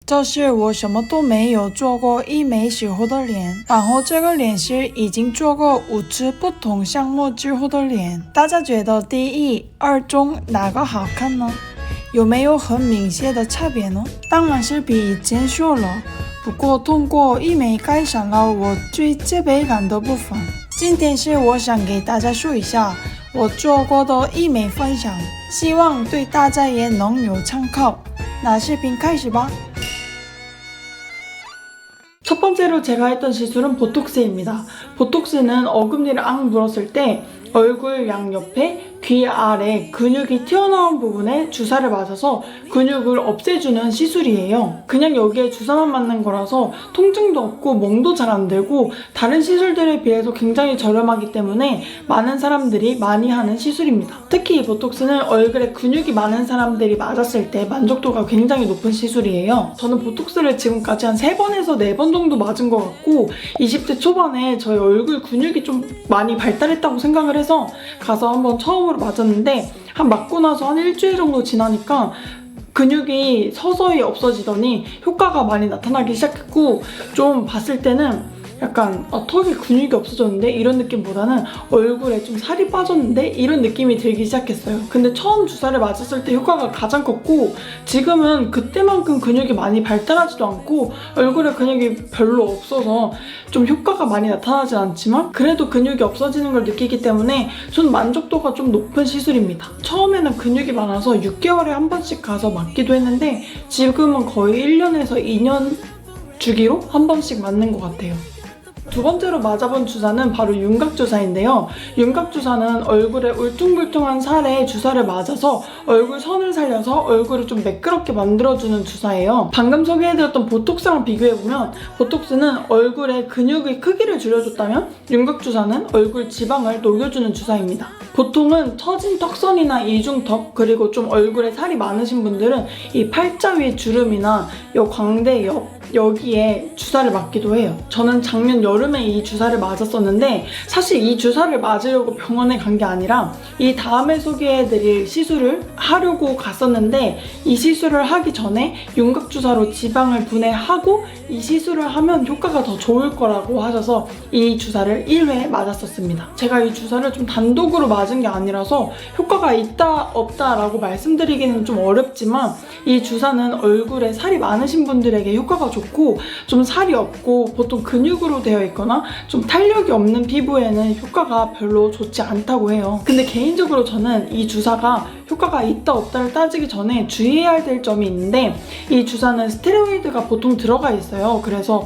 这是我什么都没有做过医美时候的脸，然后这个脸是已经做过5次不同项目之后的脸。大家觉得第一、二中哪个好看呢？有没有很明显的差别呢？当然是比以前瘦了，不过通过医美改善了我最自卑感的部分。今天是我想给大家说一下我做过的医美分享，希望对大家也能有参考。那视频开始吧。 첫 번째로 제가 했던 시술은 보톡스입니다. 보톡스는 어금니를 앙 물었을 때 얼굴 양옆에 귀 아래 근육이 튀어나온 부분에 주사를 맞아서 근육을 없애주는 시술이에요. 그냥 여기에 주사만 맞는 거라서 통증도 없고 멍도 잘 안 들고 다른 시술들에 비해서 굉장히 저렴하기 때문에 많은 사람들이 많이 하는 시술입니다. 특히 이 보톡스는 얼굴에 근육이 많은 사람들이 맞았을 때 만족도가 굉장히 높은 시술이에요. 저는 보톡스를 지금까지 한 3번에서 4번 정도 맞은 것 같고 20대 초반에 저희 얼굴 근육이 좀 많이 발달했다고 생각을 해서 가서 한번 처음으로 맞았는데 한 맞고 나서 한 일주일 정도 지나니까 근육이 서서히 없어지더니 효과가 많이 나타나기 시작했고 좀 봤을 때는 약간 턱에 근육이 없어졌는데 이런 느낌보다는 얼굴에 좀 살이 빠졌는데 이런 느낌이 들기 시작했어요. 근데 처음 주사를 맞았을 때 효과가 가장 컸고 지금은 그때만큼 근육이 많이 발달하지도 않고 얼굴에 근육이 별로 없어서 좀 효과가 많이 나타나진 않지만 그래도 근육이 없어지는 걸 느끼기 때문에 전 만족도가 좀 높은 시술입니다. 처음에는 근육이 많아서 6개월에 한 번씩 가서 맞기도 했는데 지금은 거의 1년에서 2년 주기로 한 번씩 맞는 것 같아요. 두 번째로 맞아본 주사는 바로 윤곽주사인데요. 윤곽주사는 얼굴에 울퉁불퉁한 살에 주사를 맞아서 얼굴 선을 살려서 얼굴을 좀 매끄럽게 만들어주는 주사예요. 방금 소개해드렸던 보톡스랑 비교해보면 보톡스는 얼굴의 근육의 크기를 줄여줬다면 윤곽주사는 얼굴 지방을 녹여주는 주사입니다. 보통은 처진 턱선이나 이중턱 그리고 좀 얼굴에 살이 많으신 분들은 이 팔자 위 주름이나 이 광대 옆 여기에 주사를 맞기도 해요. 저는 작년 여름에 이 주사를 맞았었는데 사실 이 주사를 맞으려고 병원에 간 게 아니라 이 다음에 소개해드릴 시술을 하려고 갔었는데 이 시술을 하기 전에 윤곽주사로 지방을 분해하고 이 시술을 하면 효과가 더 좋을 거라고 하셔서 이 주사를 1회 맞았었습니다. 제가 이 주사를 좀 단독으로 맞은 게 아니라서 효과가 있다 없다 라고 말씀드리기는 좀 어렵지만 이 주사는 얼굴에 살이 많으신 분들에게 효과가 좋고 좀 살이 없고 보통 근육으로 되어 있거나 좀 탄력이 없는 피부에는 효과가 별로 좋지 않다고 해요. 근데 개인적으로 저는 이 주사가 효과가 있다 없다를 따지기 전에 주의해야 될 점이 있는데 이 주사는 스테로이드가 보통 들어가 있어요. 그래서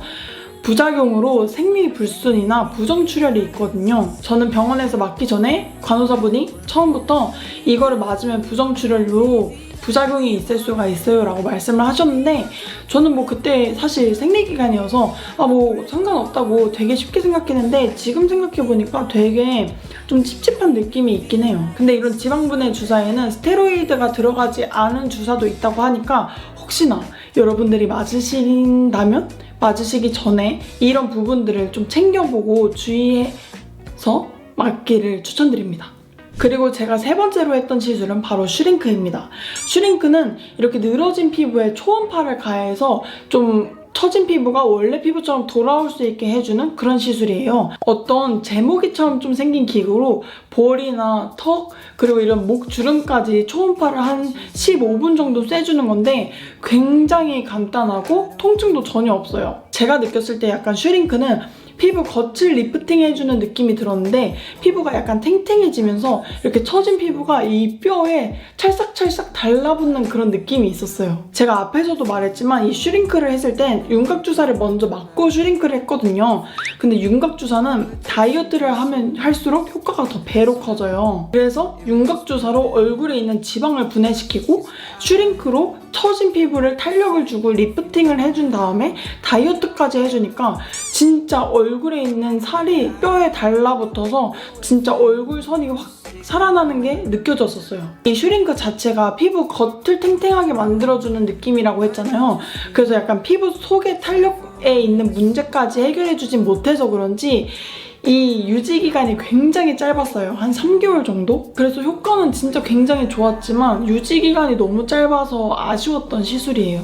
부작용으로 생리불순이나 부정출혈이 있거든요. 저는 병원에서 맞기 전에 간호사분이 처음부터 이거를 맞으면 부정출혈로 부작용이 있을 수가 있어요 라고 말씀을 하셨는데 저는 뭐 그때 사실 생리기간이어서 뭐 상관없다고 되게 쉽게 생각했는데 지금 생각해보니까 되게 좀 찝찝한 느낌이 있긴 해요. 근데 이런 지방분해 주사에는 스테로이드가 들어가지 않은 주사도 있다고 하니까 혹시나 여러분들이 맞으신다면 맞으시기 전에 이런 부분들을 좀 챙겨보고 주의해서 맞기를 추천드립니다. 그리고 제가 세 번째로 했던 시술은 바로 슈링크입니다. 슈링크는 이렇게 늘어진 피부에 초음파를 가해서 좀 처진 피부가 원래 피부처럼 돌아올 수 있게 해주는 그런 시술이에요. 어떤 제모기처럼 좀 생긴 기구로 볼이나 턱 그리고 이런 목 주름까지 초음파를 한 15분 정도 쐬주는 건데 굉장히 간단하고 통증도 전혀 없어요. 제가 느꼈을 때 약간 슈링크는 피부 겉을 리프팅 해주는 느낌이 들었는데 피부가 약간 탱탱해지면서 이렇게 처진 피부가 이 뼈에 찰싹찰싹 달라붙는 그런 느낌이 있었어요. 제가 앞에서도 말했지만 이 슈링크를 했을 땐 윤곽주사를 먼저 맞고 슈링크를 했거든요. 근데 윤곽주사는 다이어트를 하면 할수록 효과가 더 배로 커져요. 그래서 윤곽주사로 얼굴에 있는 지방을 분해시키고 슈링크로 처진 피부를 탄력을 주고 리프팅을 해준 다음에 다이어트까지 해주니까 진짜 얼굴에 있는 살이 뼈에 달라붙어서 진짜 얼굴 선이 확 살아나는 게 느껴졌었어요. 이 슈링크 자체가 피부 겉을 탱탱하게 만들어주는 느낌이라고 했잖아요. 그래서 약간 피부 속의 탄력에 있는 문제까지 해결해주진 못해서 그런지 이 유지기간이 굉장히 짧았어요. 한 3개월 정도? 그래서 효과는 진짜 굉장히 좋았지만 유지기간이 너무 짧아서 아쉬웠던 시술이에요.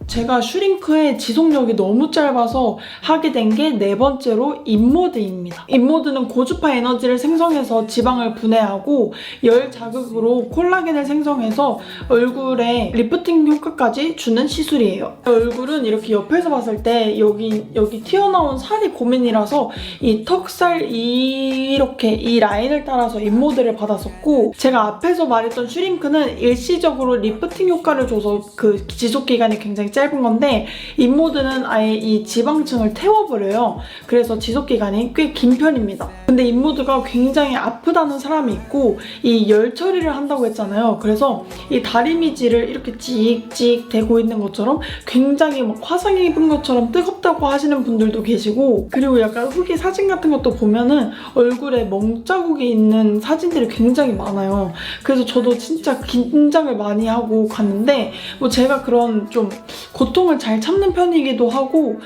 제가 슈링크의 지속력이 너무 짧아서 하게 된 게 네 번째로 인모드입니다. 인모드는 고주파 에너지를 생성해서 지방을 분해하고 열 자극으로 콜라겐을 생성해서 얼굴에 리프팅 효과까지 주는 시술이에요. 얼굴은 이렇게 옆에서 봤을 때 여기 튀어나온 살이 고민이라서 이 턱살 이렇게 이 라인을 따라서 인모드를 받았었고, 제가 앞에서 말했던 슈링크는 일시적으로 리프팅 효과를 줘서 그 지속기간이 굉장히 짧은 건데, 인모드는 아예 이 지방층을 태워버려요. 그래서 지속기간이 꽤 긴 편입니다. 근데 인모드가 굉장히 아프다는 사람이 있고, 이 열 처리를 한다고 했잖아요. 그래서 이 다리미질을 이렇게 찍찍 대고 있는 것처럼 굉장히 막 화상 입은 것처럼 뜨겁다고 하시는 분들도 계시고, 그리고 약간 후기 사진 같은 것도 보면은 얼굴에 멍자국이 있는 사진들이 굉장히 많아요. 그래서 저도 진짜 긴장을 많이 하고 갔는데, 뭐 제가 그런 좀 고통을 잘 참는 편이기도 하고,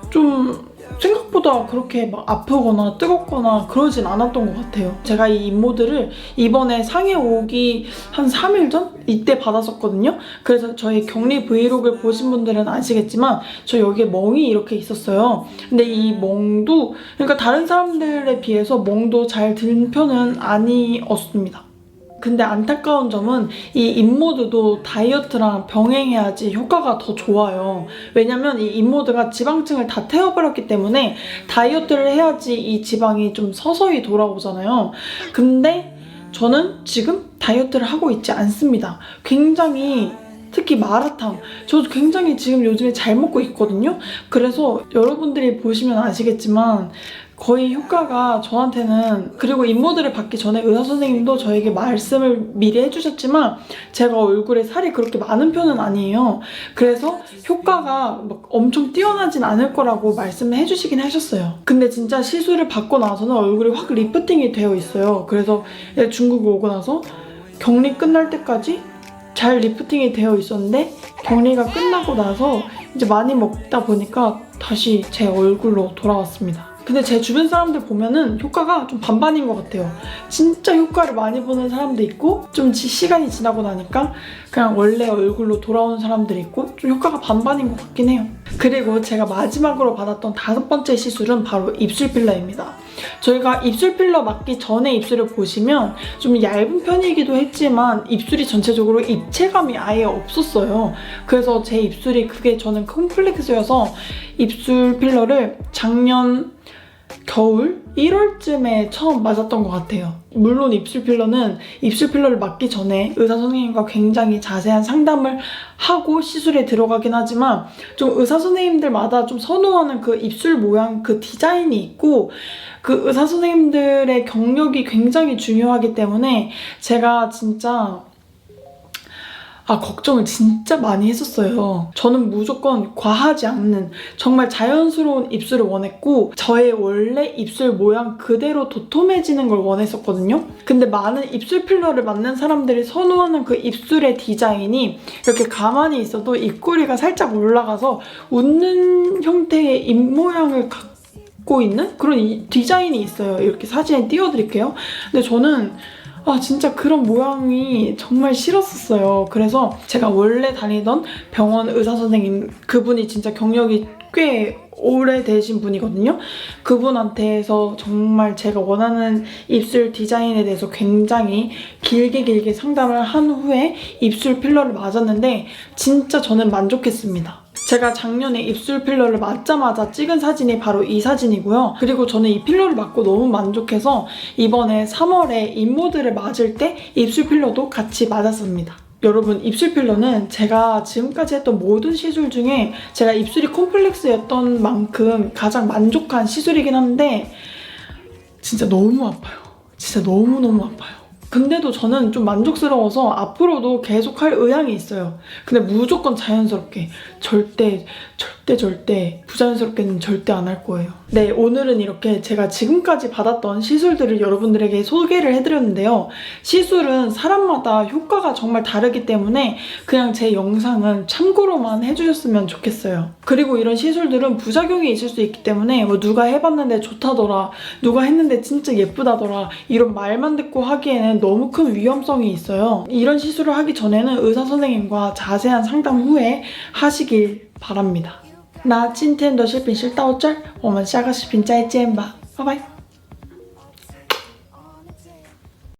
좀 생각보다 그렇게 막 아프거나 뜨겁거나 그러진 않았던 것 같아요. 제가 이 인모드를 이번에 상해 오기 한 3일 전? 이때 받았었거든요. 그래서 저희 격리 브이로그를 보신 분들은 아시겠지만 저 여기에 멍이 이렇게 있었어요. 근데 이 멍도, 그러니까 다른 사람들에 비해서 멍도 잘 든 편은 아니었습니다. 근데 안타까운 점은 이 인모드도 다이어트랑 병행해야지 효과가 더 좋아요. 왜냐면 이 인모드가 지방층을 다 태워버렸기 때문에 다이어트를 해야지 이 지방이 좀 서서히 돌아오잖아요. 근데 저는 지금 다이어트를 하고 있지 않습니다. 굉장히, 특히 마라탕, 저도 굉장히 지금 요즘에 잘 먹고 있거든요. 그래서 여러분들이 보시면 아시겠지만 거의 효과가 저한테는, 그리고 인모드를 받기 전에 의사 선생님도 저에게 말씀을 미리 해주셨지만 제가 얼굴에 살이 그렇게 많은 편은 아니에요. 그래서 효과가 막 엄청 뛰어나진 않을 거라고 말씀을 해주시긴 하셨어요. 근데 진짜 시술을 받고 나서는 얼굴이 확 리프팅이 되어 있어요. 그래서 중국 오고 나서 격리 끝날 때까지 잘 리프팅이 되어 있었는데, 격리가 끝나고 나서 이제 많이 먹다 보니까 다시 제 얼굴로 돌아왔습니다. 근데 제 주변 사람들 보면은 효과가 좀 반반인 것 같아요. 진짜 효과를 많이 보는 사람도 있고, 좀 시간이 지나고 나니까 그냥 원래 얼굴로 돌아오는 사람들이 있고, 좀 효과가 반반인 것 같긴 해요. 그리고 제가 마지막으로 받았던 5번째 시술은 바로 입술 필러입니다. 저희가 입술 필러 맞기 전에 입술을 보시면 좀 얇은 편이기도 했지만 입술이 전체적으로 입체감이 아예 없었어요. 그래서 제 입술이 그게 저는 콤플렉스여서 입술 필러를 작년 겨울 1월쯤에 처음 맞았던 것 같아요. 물론 입술 필러는 입술 필러를 맞기 전에 의사 선생님과 굉장히 자세한 상담을 하고 시술에 들어가긴 하지만, 좀 의사 선생님들마다 좀 선호하는 그 입술 모양, 그 디자인이 있고, 그 의사 선생님들의 경력이 굉장히 중요하기 때문에 제가 진짜 걱정을 진짜 많이 했었어요. 저는 무조건 과하지 않는 정말 자연스러운 입술을 원했고, 저의 원래 입술 모양 그대로 도톰해지는 걸 원했었거든요. 근데 많은 입술 필러를 맞는 사람들이 선호하는 그 입술의 디자인이 이렇게 가만히 있어도 입꼬리가 살짝 올라가서 웃는 형태의 입 모양을 갖고 있는 그런 디자인이 있어요. 이렇게 사진에 띄워드릴게요. 근데 저는 진짜 그런 모양이 정말 싫었었어요. 그래서 제가 원래 다니던 병원 의사 선생님, 그분이 진짜 경력이 꽤 오래되신 분이거든요. 그분한테서 정말 제가 원하는 입술 디자인에 대해서 굉장히 길게 상담을 한 후에 입술 필러를 맞았는데 진짜 저는 만족했습니다. 제가 작년에 입술 필러를 맞자마자 찍은 사진이 바로 이 사진이고요. 그리고 저는 이 필러를 맞고 너무 만족해서 이번에 3월에 인모드를 맞을 때 입술 필러도 같이 맞았습니다. 여러분, 입술 필러는 제가 지금까지 했던 모든 시술 중에 제가 입술이 콤플렉스였던 만큼 가장 만족한 시술이긴 한데 진짜 너무 아파요. 진짜 너무너무 아파요. 근데도 저는 좀 만족스러워서 앞으로도 계속 할 의향이 있어요. 근데 무조건 자연스럽게, 절대 부자연스럽게는 절대 안 할 거예요. 네, 오늘은 이렇게 제가 지금까지 받았던 시술들을 여러분들에게 소개를 해드렸는데요. 시술은 사람마다 효과가 정말 다르기 때문에 그냥 제 영상은 참고로만 해주셨으면 좋겠어요. 그리고 이런 시술들은 부작용이 있을 수 있기 때문에 누가 해봤는데 좋다더라, 누가 했는데 진짜 예쁘다더라, 이런 말만 듣고 하기에는 경우에는 너무 큰 위험성이 있어요. 이런 시술을 하기 전에는 의사 선생님과 자세한 상담 후에 하시길 바랍니다.那今天的视频是到这儿，我们下个视频再见吧，拜拜。